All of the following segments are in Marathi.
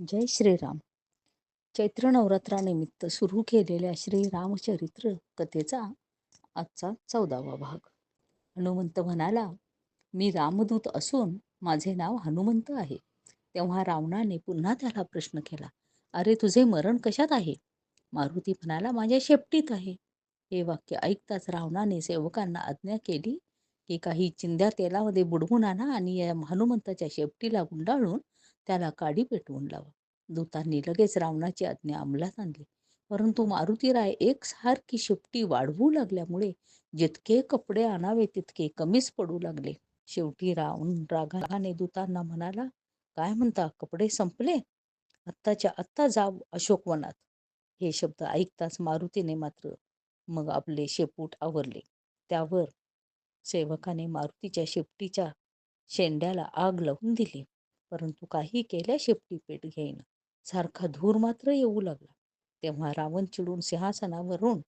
जय श्रीराम. चैत्र नवरात्रानिमित्त सुरू केलेल्या श्री रामचरित्र कथेचा आजचा 14वा भाग. हनुमंत म्हणाला, मी रामदूत असून माझे नाव हनुमंत आहे. तेव्हा रावणाने पुन्हा त्याला प्रश्न केला, अरे तुझे मरण कशात आहे? मारुती म्हणाला, माझ्या शेपटीत आहे. हे वाक्य ऐकताच रावणाने सेवकांना आज्ञा केली की काही चिंध्या तेलामध्ये बुडवून आणा आणि या हनुमंताच्या शेपटीला गुंडाळून त्याला काडी पेटवून लावा. दूतांनी लगेच रावणाची आज्ञा अंमलात आणली. परंतु मारुतीराय एकसारखी शेपटी वाढवू लागल्यामुळे जितके कपडे आणावे तितके कमीच पडू लागले. शेवटी रावण रागाने दूतांना म्हणाला, काय म्हणता, कपडे संपले? आत्ताच्या आत्ता जाव अशोकवनात. हे शब्द ऐकताच मारुतीने मात्र मग आपले शेपूट आवरले. त्यावर सेवकाने मारुतीच्या शेपटीच्या शेंड्याला आग लावून दिली. परंतु काही केल्या शेपटी पेट घेईना. सारखा धूर मात्र येऊ लागला. तेव्हा रावण चिडून सिंहासनावरून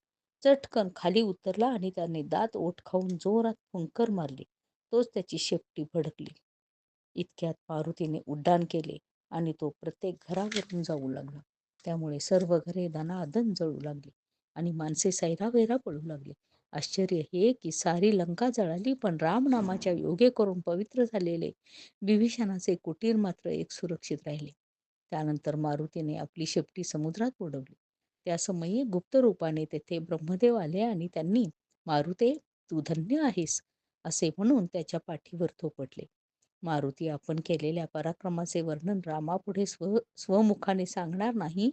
चटकन खाली उतरला आणि त्याने दात ओठ खाऊन जोरात फुंकर मारली. तोच त्याची शेपटी भडकली. इतक्यात मारुतीने उड्डाण केले आणि तो प्रत्येक घरावरून जाऊ लागला. त्यामुळे सर्व घरे दनादन जळू लागली आणि माणसे सैरावैरा पडू लागली. आश्चर्य हे की सारी लंका जळाली, पण रामनामाच्या योगे करून पवित्र झालेले विभीषणाचे कुटीर मात्र एक सुरक्षित राहिले. त्यानंतर मारुतीने आपली शेपटी समुद्रात उडवली. त्या समयी गुप्त रूपाने तेथे ब्रह्मदेव आले आणि त्यांनी, मारुते, तू धन्य आहेस असे म्हणून त्याच्या पाठीवर थोपटले. मारुती आपण केलेल्या पराक्रमाचे वर्णन रामापुढे स्वमुखाने सांगणार नाही,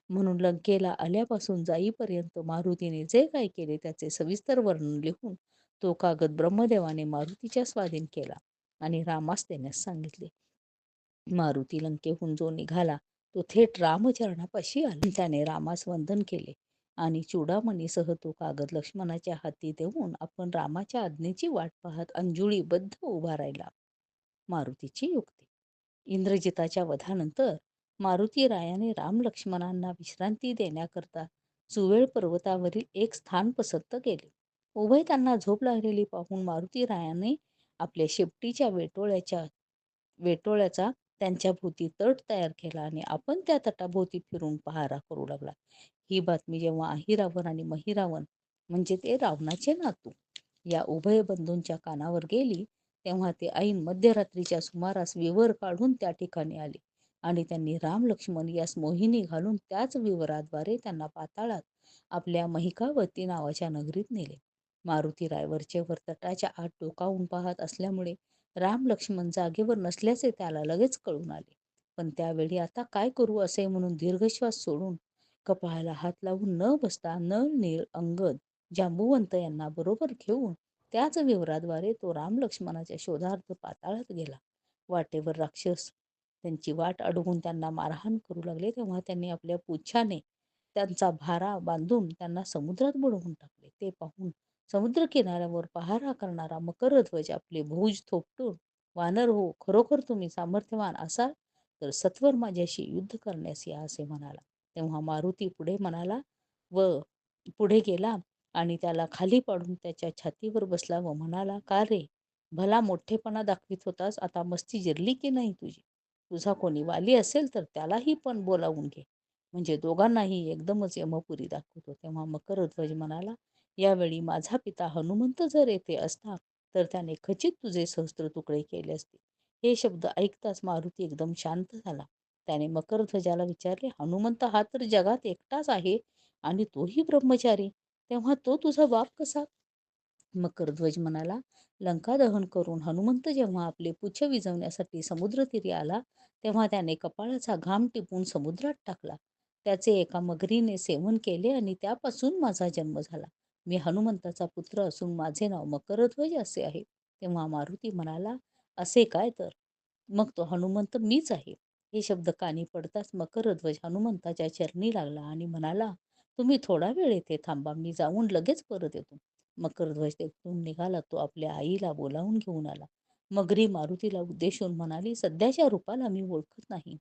म्हणून लंकेला आल्यापासून जाईपर्यंत मारुतीने जे काय केले त्याचे सविस्तर वर्णन लिहून तो कागद ब्रह्मदेवाने मारुतीच्या स्वाधीन केला आणि रामास देण्यास सांगितले. मारुती लंकेहून जो निघाला तो थेट रामचरणापाशी आला. त्याने रामास वंदन केले आणि चूडामणीसह तो कागद लक्ष्मणाच्या हाती देऊन आपण रामाच्या आज्ञेची वाट पाहत अंजुळीबद्ध उभा राहिला. मारुतीची युक्ती. इंद्रजिताच्या वधानंतर मारुती रायाने राम लक्ष्मणांना विश्रांती देण्याकरता सुवेळ पर्वतावरील एक स्थान पसंत केले. उभय त्यांना झोप लागलेली पाहून मारुती रायाने आपल्या शेपटीच्या वेटोळ्याचा त्यांच्या भोवती तट तयार केला आणि आपण त्या तटाभोवती फिरून पहारा करू लागला. ही बातमी जेव्हा अहिरावण आणि महिरावण म्हणजे ते रावणाचे नातू या उभय बंधूंच्या कानावर गेली, तेव्हा ते ऐन मध्यरात्रीच्या सुमारास विवर काढून त्या ठिकाणी आले आणि त्यांनी राम लक्ष्मण यास मोहिनी घालून त्याच विवराद्वारे त्यांना पाताळात आपल्या महिकावती नावाच्या नगरीत नेले. मारुतीराय वरचेवर तटाच्या आत डोकावून पाहत असल्यामुळे राम लक्ष्मण जागेवर नसल्याचे त्याला लगेच कळून आले. पण त्यावेळी आता काय करू असे म्हणून दीर्घश्वास सोडून कपाळाला हात लावून न बसता नळ, नीळ, अंगद, जांबुवंत यांना बरोबर घेऊन त्याच विवराद्वारे तो राम लक्ष्मणाच्या शोधार्थ पाताळात गेला. वाटेवर राक्षस त्यांची वाट अडवून त्यांना मारहाण करू लागले, तेव्हा त्यांनी आपल्या पुच्छाने त्यांचा भारा बांधून त्यांना समुद्रात बुडवून टाकले. ते पाहून समुद्र किनाऱ्यावर पहारा करणारा मकरध्वज आपले भुज थोपटून, वानर हो, खरोखर तुम्ही सामर्थ्यवान असाल तर सत्वर माझ्याशी युद्ध करण्यास या असे म्हणाला. तेव्हा मारुती पुढे गेला आणि त्याला खाली पाडून त्याच्या छातीवर बसला व म्हणाला, का रे, भला मोठेपणा दाखवित होतास, आता मस्ती जिरली की नाही तुझी? तुझा कोणी वाली असेल तर त्यालाही पण बोलावून घे, म्हणजे दोघांनाही एकदमच यमपुरी दाखवतो. तेव्हा मकरध्वज म्हणाला, यावेळी माझा पिता हनुमंत जर येथे असता तर त्याने खचित तुझे सहस्त्र तुकडे केले असते. हे शब्द ऐकताच मारुती एकदम शांत झाला. त्याने मकरध्वजाला विचारले, हनुमंत हा तर जगात एकटाच आहे आणि तोही ब्रह्मचारी, तेव्हा तो तुझा बाप कसा? मकरध्वज म्हणाला, लंका दहन करून हनुमंत जेव्हा आपले पुच्छ विझवण्यासाठी समुद्रतीरी आला, तेव्हा त्याने कपाळाचा घाम टिपून समुद्रात टाकला. त्याचे एका मगरीने सेवन केले आणि त्यापासून माझा जन्म झाला. मी हनुमंताचा पुत्र असून माझे नाव मकरध्वज असे आहे. तेव्हा मारुती म्हणाला, असे काय तर? मग तो हनुमंत मीच आहे. हे शब्द कानी पडताच मकरध्वज हनुमंताच्या चरणी लागला आणि म्हणाला, तुम्ही थोडा वेळ येथे थांबा, मी जाऊन लगेच परत येतो. मकरध्वज तेथून निघाला. तो आपल्या आईला बोलावून घेऊन आला. मगरी मारुतीला उद्देशून म्हणाली, सध्याच्या रूपाला मी ओळखत नाही.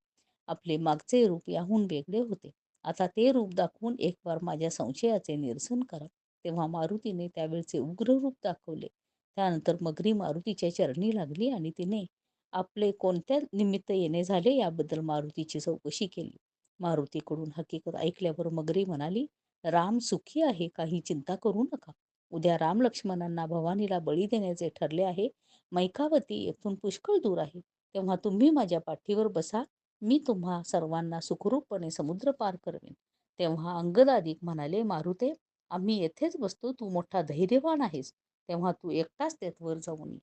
आपले मागचे रूप याहून वेगळे होते. आता ते रूप दाखवून एक वार माझ्या संशयाचे निरसन करा. तेव्हा मारुतीने त्यावेळचे उग्र रूप दाखवले. त्यानंतर मगरी मारुतीच्या चरणी लागली आणि तिने आपले कोणत्या निमित्त येणे झाले याबद्दल मारुतीची चौकशी केली. मारुतीकडून हकीकत ऐकल्यावर मगरी म्हणाली, राम सुखी आहे, काही चिंता करू नका. उद्या राम लक्ष्मणांना भवानीला बळी देण्याचे ठरले आहे. मैकावती येथून पुष्कळ दूर आहे. तेव्हा तुम्ही माझ्या पाठीवर बसा, मी तुम्हा सर्वांना सुखरूपपणे समुद्र पार करवेन. तेव्हा अंगदादिक म्हणाले, मारुते, आम्ही येथेच बसतो, तू मोठा धैर्यवान आहेस, तेव्हा तू एकटाच तेथवर जाऊन ये.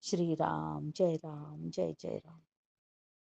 श्रीराम जय राम जय जय राम.